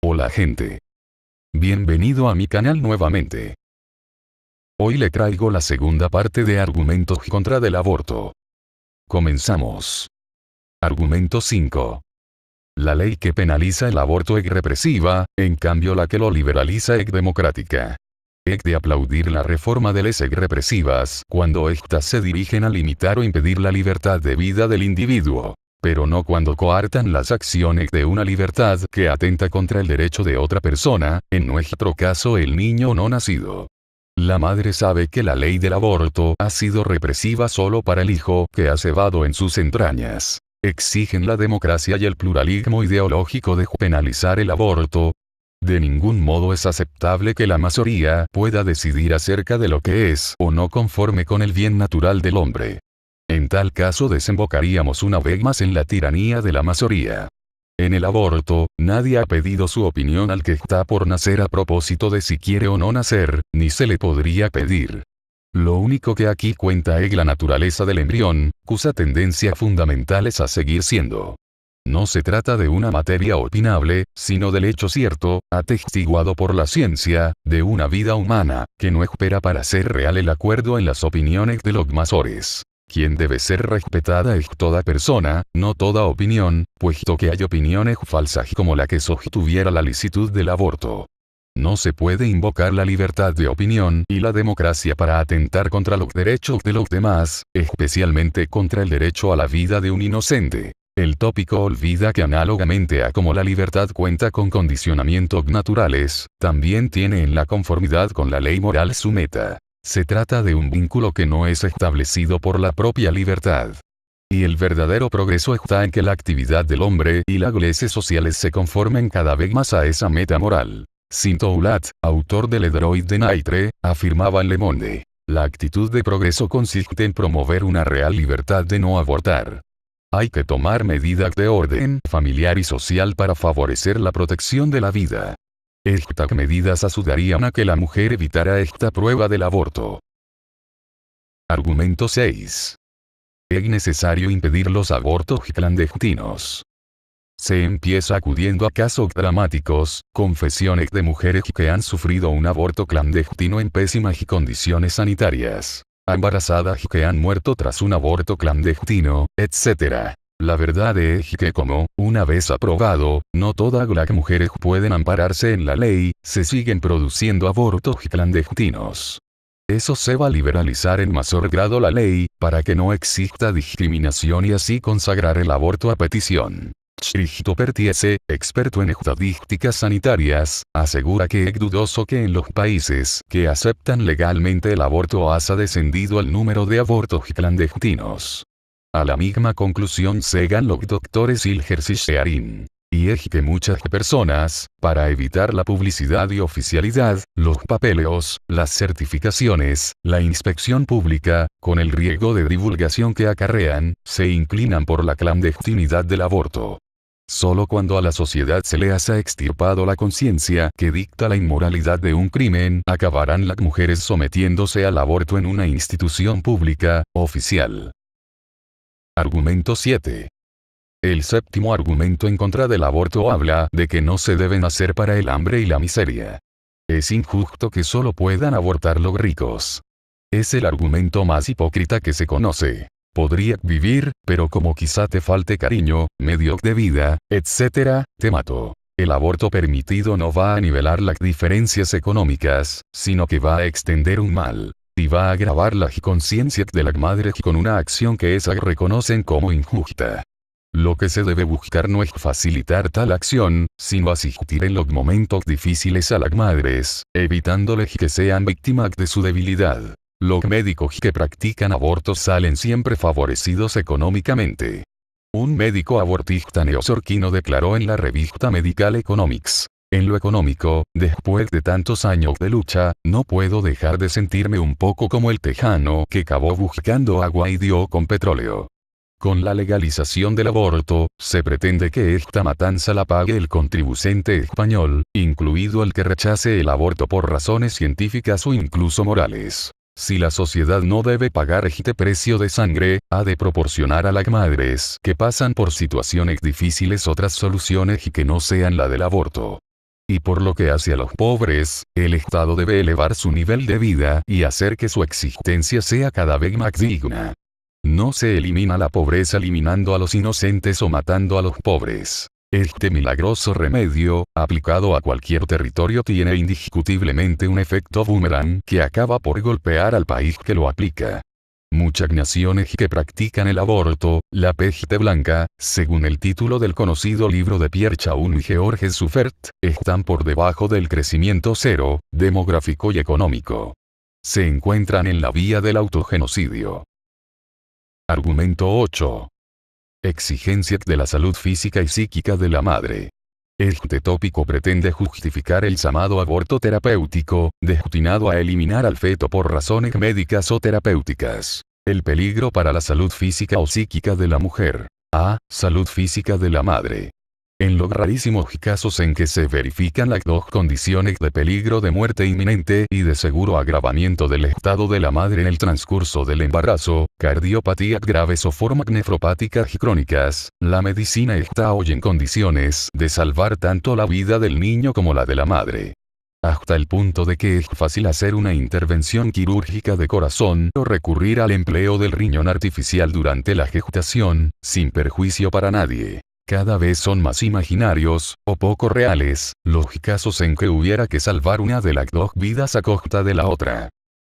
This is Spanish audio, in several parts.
Hola gente. Bienvenido a mi canal nuevamente. Hoy le traigo la segunda parte de argumentos contra del aborto. Comenzamos. Argumento 5. La ley que penaliza el aborto es represiva, en cambio la que lo liberaliza es democrática. Es de aplaudir la reforma de leyes represivas cuando éstas se dirigen a limitar o impedir la libertad de vida del individuo, pero no cuando coartan las acciones de una libertad que atenta contra el derecho de otra persona, en nuestro caso el niño no nacido. La madre sabe que la ley del aborto ha sido represiva solo para el hijo que ha cebado en sus entrañas. Exigen la democracia y el pluralismo ideológico de penalizar el aborto. De ningún modo es aceptable que la mayoría pueda decidir acerca de lo que es o no conforme con el bien natural del hombre. En tal caso desembocaríamos una vez más en la tiranía de la mayoría. En el aborto, nadie ha pedido su opinión al que está por nacer a propósito de si quiere o no nacer, ni se le podría pedir. Lo único que aquí cuenta es la naturaleza del embrión, cuya tendencia fundamental es a seguir siendo. No se trata de una materia opinable, sino del hecho cierto, atestiguado por la ciencia, de una vida humana, que no espera para ser real el acuerdo en las opiniones de los mayores. Quien debe ser respetada es toda persona, no toda opinión, puesto que hay opiniones falsas como la que sostuviera la licitud del aborto. No se puede invocar la libertad de opinión y la democracia para atentar contra los derechos de los demás, especialmente contra el derecho a la vida de un inocente. El tópico olvida que análogamente a como la libertad cuenta con condicionamientos naturales, también tiene en la conformidad con la ley moral su meta. Se trata de un vínculo que no es establecido por la propia libertad. Y el verdadero progreso está en que la actividad del hombre y las leyes sociales se conformen cada vez más a esa meta moral. Saint-Oulat, autor del Droit de Naitre, afirmaba en Le Monde: la actitud de progreso consiste en promover una real libertad de no abortar. Hay que tomar medidas de orden familiar y social para favorecer la protección de la vida. Estas medidas ayudarían a que la mujer evitara esta prueba del aborto. Argumento 6. Es necesario impedir los abortos clandestinos. Se empieza acudiendo a casos dramáticos, confesiones de mujeres que han sufrido un aborto clandestino en pésimas condiciones sanitarias, embarazadas que han muerto tras un aborto clandestino, etc. La verdad es que como, una vez aprobado, no todas las mujeres pueden ampararse en la ley, se siguen produciendo abortos clandestinos. Eso se va a liberalizar en mayor grado la ley, para que no exista discriminación y así consagrar el aborto a petición. Chirito Pertiese, experto en estadísticas sanitarias, asegura que es dudoso que en los países que aceptan legalmente el aborto haya descendido el número de abortos clandestinos. A la misma conclusión llegan los doctores Ilgers y Shearin. Y es que muchas personas, para evitar la publicidad y oficialidad, los papeleos, las certificaciones, la inspección pública, con el riesgo de divulgación que acarrean, se inclinan por la clandestinidad del aborto. Solo cuando a la sociedad se le haya extirpado la conciencia que dicta la inmoralidad de un crimen, acabarán las mujeres sometiéndose al aborto en una institución pública, oficial. Argumento 7. El séptimo argumento en contra del aborto habla de que no se deben hacer para el hambre y la miseria. Es injusto que solo puedan abortar los ricos. Es el argumento más hipócrita que se conoce. Podría vivir, pero como quizá te falte cariño, medio de vida, etc., te mato. El aborto permitido no va a nivelar las diferencias económicas, sino que va a extender un mal. Y va a agravar la conciencia de las madres con una acción que esas reconocen como injusta. Lo que se debe buscar no es facilitar tal acción, sino asistir en los momentos difíciles a las madres, evitándoles que sean víctimas de su debilidad. Los médicos que practican abortos salen siempre favorecidos económicamente. Un médico abortista neoyorquino declaró en la revista Medical Economics: en lo económico, después de tantos años de lucha, no puedo dejar de sentirme un poco como el tejano que cavó buscando agua y dio con petróleo. Con la legalización del aborto, se pretende que esta matanza la pague el contribuyente español, incluido el que rechace el aborto por razones científicas o incluso morales. Si la sociedad no debe pagar este precio de sangre, ha de proporcionar a las madres que pasan por situaciones difíciles otras soluciones y que no sean la del aborto. Y por lo que hace a los pobres, el Estado debe elevar su nivel de vida y hacer que su existencia sea cada vez más digna. No se elimina la pobreza eliminando a los inocentes o matando a los pobres. Este milagroso remedio, aplicado a cualquier territorio, tiene indiscutiblemente un efecto boomerang que acaba por golpear al país que lo aplica. Muchas naciones que practican el aborto, la peste blanca, según el título del conocido libro de Pierre Chaun y Georges Suffert, están por debajo del crecimiento cero, demográfico y económico. Se encuentran en la vía del autogenocidio. Argumento 8. Exigencias de la salud física y psíquica de la madre. Este tópico pretende justificar el llamado aborto terapéutico, destinado a eliminar al feto por razones médicas o terapéuticas. El peligro para la salud física o psíquica de la mujer. A. Salud física de la madre. En los rarísimos casos en que se verifican las dos condiciones de peligro de muerte inminente y de seguro agravamiento del estado de la madre en el transcurso del embarazo, cardiopatías graves o formas nefropáticas crónicas, la medicina está hoy en condiciones de salvar tanto la vida del niño como la de la madre. Hasta el punto de que es fácil hacer una intervención quirúrgica de corazón o recurrir al empleo del riñón artificial durante la gestación, sin perjuicio para nadie. Cada vez son más imaginarios, o poco reales, los casos en que hubiera que salvar una de las dos vidas a costa de la otra.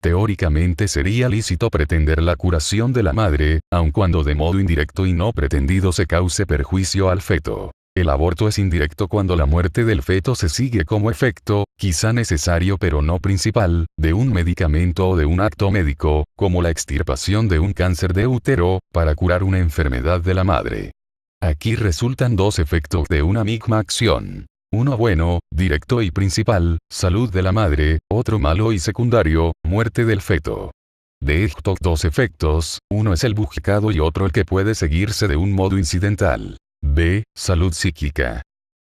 Teóricamente sería lícito pretender la curación de la madre, aun cuando de modo indirecto y no pretendido se cause perjuicio al feto. El aborto es indirecto cuando la muerte del feto se sigue como efecto, quizá necesario pero no principal, de un medicamento o de un acto médico, como la extirpación de un cáncer de útero, para curar una enfermedad de la madre. Aquí resultan dos efectos de una misma acción. Uno bueno, directo y principal, salud de la madre; otro malo y secundario, muerte del feto. De estos dos efectos, uno es el buscado y otro el que puede seguirse de un modo incidental. B. Salud psíquica.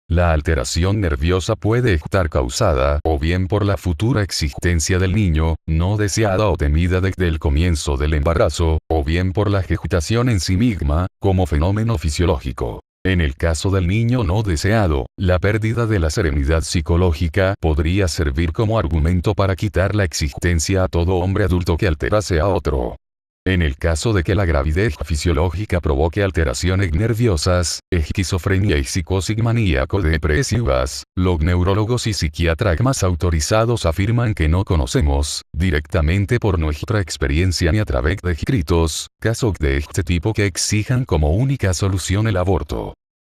La alteración nerviosa puede estar causada o bien por la futura existencia del niño, no deseada o temida desde el comienzo del embarazo, o bien por la gestación en sí misma, como fenómeno fisiológico. En el caso del niño no deseado, la pérdida de la serenidad psicológica podría servir como argumento para quitar la existencia a todo hombre adulto que alterase a otro. En el caso de que la gravidez fisiológica provoque alteraciones nerviosas, esquizofrenia y psicosis maníaco-depresivas, los neurólogos y psiquiatras más autorizados afirman que no conocemos, directamente por nuestra experiencia ni a través de escritos, casos de este tipo que exijan como única solución el aborto.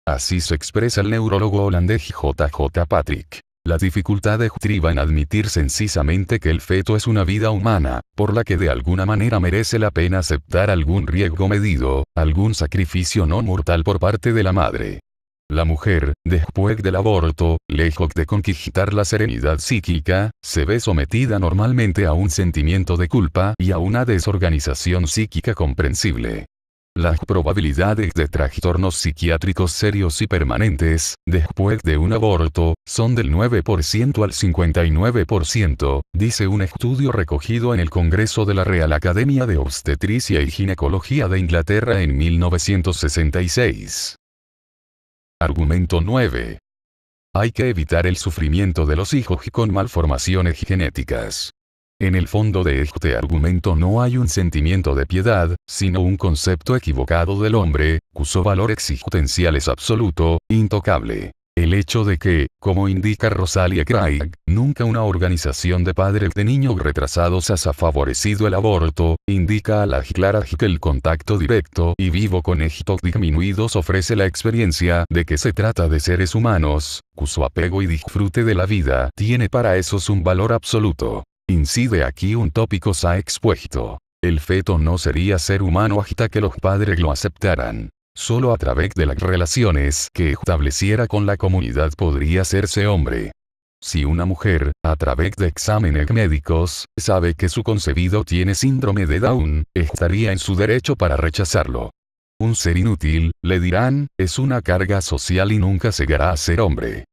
Así se expresa el neurólogo holandés J.J. Patrick. La dificultad estriba en admitir sencillamente que el feto es una vida humana, por la que de alguna manera merece la pena aceptar algún riesgo medido, algún sacrificio no mortal por parte de la madre. La mujer, después del aborto, lejos de conquistar la serenidad psíquica, se ve sometida normalmente a un sentimiento de culpa y a una desorganización psíquica comprensible. Las probabilidades de trastornos psiquiátricos serios y permanentes, después de un aborto, son del 9% al 59%, dice un estudio recogido en el Congreso de la Real Academia de Obstetricia y Ginecología de Inglaterra en 1966. Argumento 9. Hay que evitar el sufrimiento de los hijos con malformaciones genéticas. En el fondo de este argumento no hay un sentimiento de piedad, sino un concepto equivocado del hombre, cuyo valor existencial es absoluto, intocable. El hecho de que, como indica Rosalia Craig, nunca una organización de padres de niños retrasados ha favorecido el aborto, indica a las claras que el contacto directo y vivo con estos disminuidos ofrece la experiencia de que se trata de seres humanos, cuyo apego y disfrute de la vida tiene para esos un valor absoluto. Incide aquí un tópico ya expuesto. El feto no sería ser humano hasta que los padres lo aceptaran. Solo a través de las relaciones que estableciera con la comunidad podría hacerse hombre. Si una mujer, a través de exámenes médicos, sabe que su concebido tiene síndrome de Down, estaría en su derecho para rechazarlo. Un ser inútil, le dirán, es una carga social y nunca llegará a ser hombre.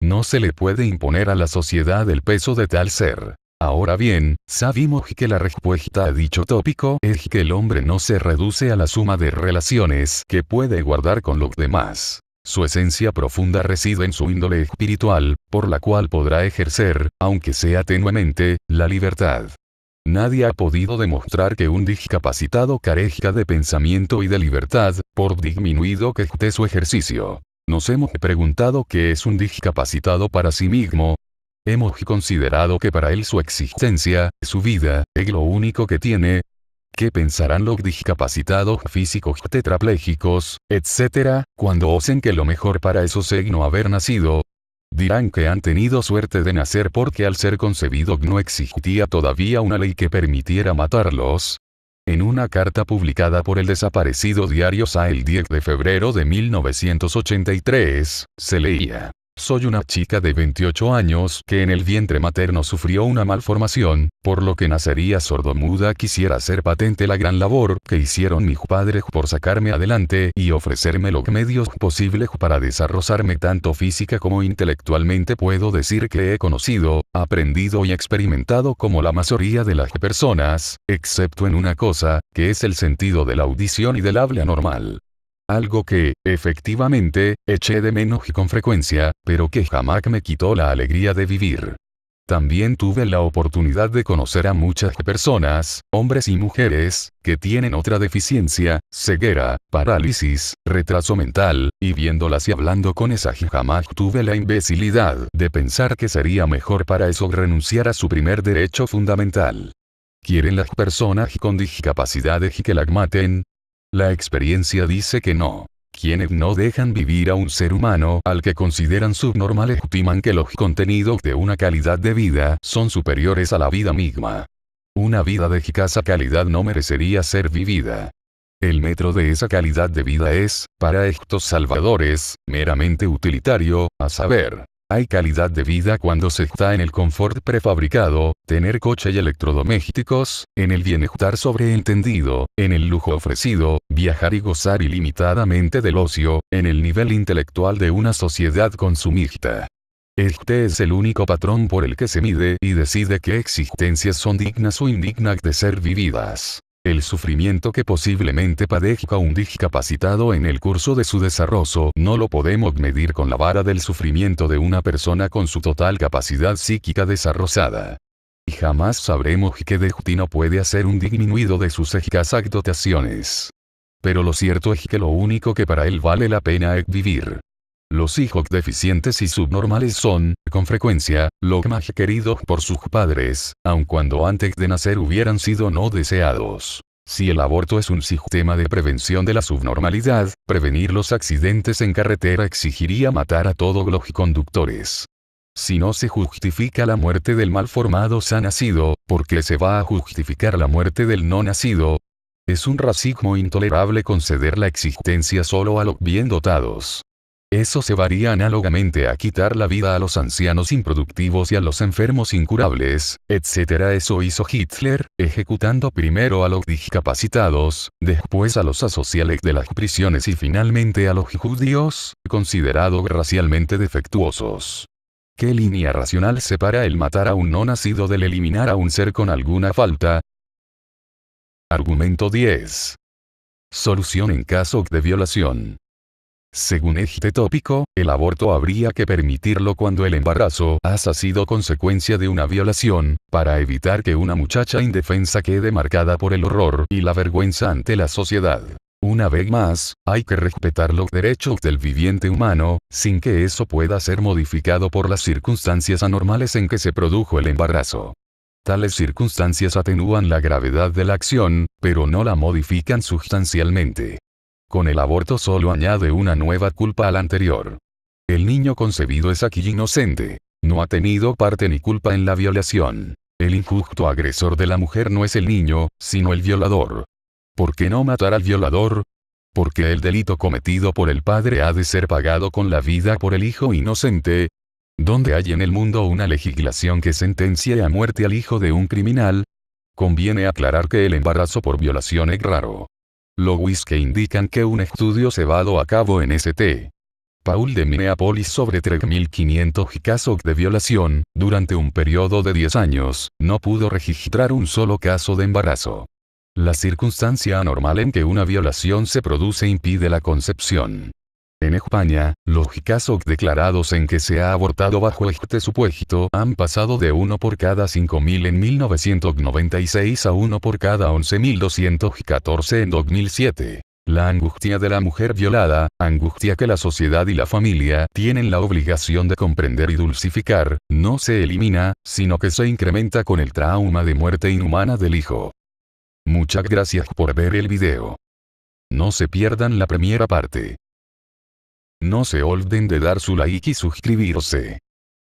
No se le puede imponer a la sociedad el peso de tal ser. Ahora bien, sabemos que la respuesta a dicho tópico es que el hombre no se reduce a la suma de relaciones que puede guardar con los demás. Su esencia profunda reside en su índole espiritual, por la cual podrá ejercer, aunque sea tenuemente, la libertad. Nadie ha podido demostrar que un discapacitado carezca de pensamiento y de libertad, por disminuido que esté su ejercicio. Nos hemos preguntado qué es un discapacitado para sí mismo. Hemos considerado que para él su existencia, su vida, es lo único que tiene. ¿Qué pensarán los discapacitados físicos tetraplégicos, etc., cuando osen que lo mejor para esos es no haber nacido? Dirán que han tenido suerte de nacer porque al ser concebido no existía todavía una ley que permitiera matarlos. En una carta publicada por el desaparecido diario SA el 10 de febrero de 1983, se leía: soy una chica de 28 años que en el vientre materno sufrió una malformación, por lo que nacería sordomuda. Quisiera hacer patente la gran labor que hicieron mis padres por sacarme adelante y ofrecerme los medios posibles para desarrollarme tanto física como intelectualmente. Puedo decir que he conocido, aprendido y experimentado como la mayoría de las personas, excepto en una cosa, que es el sentido de la audición y del habla normal. Algo que, efectivamente, eché de menos y con frecuencia, pero que jamás me quitó la alegría de vivir. También tuve la oportunidad de conocer a muchas personas, hombres y mujeres, que tienen otra deficiencia, ceguera, parálisis, retraso mental, y viéndolas y hablando con esas jamás tuve la imbecilidad de pensar que sería mejor para eso renunciar a su primer derecho fundamental. ¿Quieren las personas con discapacidades que las maten? La experiencia dice que no. Quienes no dejan vivir a un ser humano al que consideran subnormal estiman que los contenidos de una calidad de vida son superiores a la vida misma. Una vida de escasa calidad no merecería ser vivida. El metro de esa calidad de vida es, para estos salvadores, meramente utilitario, a saber: hay calidad de vida cuando se está en el confort prefabricado, tener coche y electrodomésticos, en el bienestar sobreentendido, en el lujo ofrecido, viajar y gozar ilimitadamente del ocio, en el nivel intelectual de una sociedad consumista. Este es el único patrón por el que se mide y decide qué existencias son dignas o indignas de ser vividas. El sufrimiento que posiblemente padezca un discapacitado en el curso de su desarrollo no lo podemos medir con la vara del sufrimiento de una persona con su total capacidad psíquica desarrollada. Y jamás sabremos qué destino puede hacer un disminuido de sus escasas dotaciones. Pero lo cierto es que lo único que para él vale la pena es vivir. Los hijos deficientes y subnormales son, con frecuencia, los más queridos por sus padres, aun cuando antes de nacer hubieran sido no deseados. Si el aborto es un sistema de prevención de la subnormalidad, prevenir los accidentes en carretera exigiría matar a todos los conductores. Si no se justifica la muerte del malformado ya nacido, ¿por qué se va a justificar la muerte del no nacido? Es un racismo intolerable conceder la existencia solo a los bien dotados. Eso se varía análogamente a quitar la vida a los ancianos improductivos y a los enfermos incurables, etc. Eso hizo Hitler, ejecutando primero a los discapacitados, después a los asociales de las prisiones y finalmente a los judíos, considerados racialmente defectuosos. ¿Qué línea racional separa el matar a un no nacido del eliminar a un ser con alguna falta? Argumento 10. Solución en caso de violación. Según este tópico, el aborto habría que permitirlo cuando el embarazo haya sido consecuencia de una violación, para evitar que una muchacha indefensa quede marcada por el horror y la vergüenza ante la sociedad. Una vez más, hay que respetar los derechos del viviente humano, sin que eso pueda ser modificado por las circunstancias anormales en que se produjo el embarazo. Tales circunstancias atenúan la gravedad de la acción, pero no la modifican sustancialmente. Con el aborto solo añade una nueva culpa a la anterior. El niño concebido es aquí inocente. No ha tenido parte ni culpa en la violación. El injusto agresor de la mujer no es el niño, sino el violador. ¿Por qué no matar al violador? Porque el delito cometido por el padre ha de ser pagado con la vida por el hijo inocente. ¿Dónde hay en el mundo una legislación que sentencie a muerte al hijo de un criminal? Conviene aclarar que el embarazo por violación es raro. Logos que indican que un estudio llevado a cabo en St. Paul de Minneapolis sobre 3.500 casos de violación, durante un periodo de 10 años, no pudo registrar un solo caso de embarazo. La circunstancia anormal en que una violación se produce impide la concepción. En España, los casos declarados en que se ha abortado bajo este supuesto han pasado de 1 por cada 5.000 en 1996 a 1 por cada 11.214 en 2007. La angustia de la mujer violada, angustia que la sociedad y la familia tienen la obligación de comprender y dulcificar, no se elimina, sino que se incrementa con el trauma de muerte inhumana del hijo. Muchas gracias por ver el video. No se pierdan la primera parte. No se olviden de dar su like y suscribirse.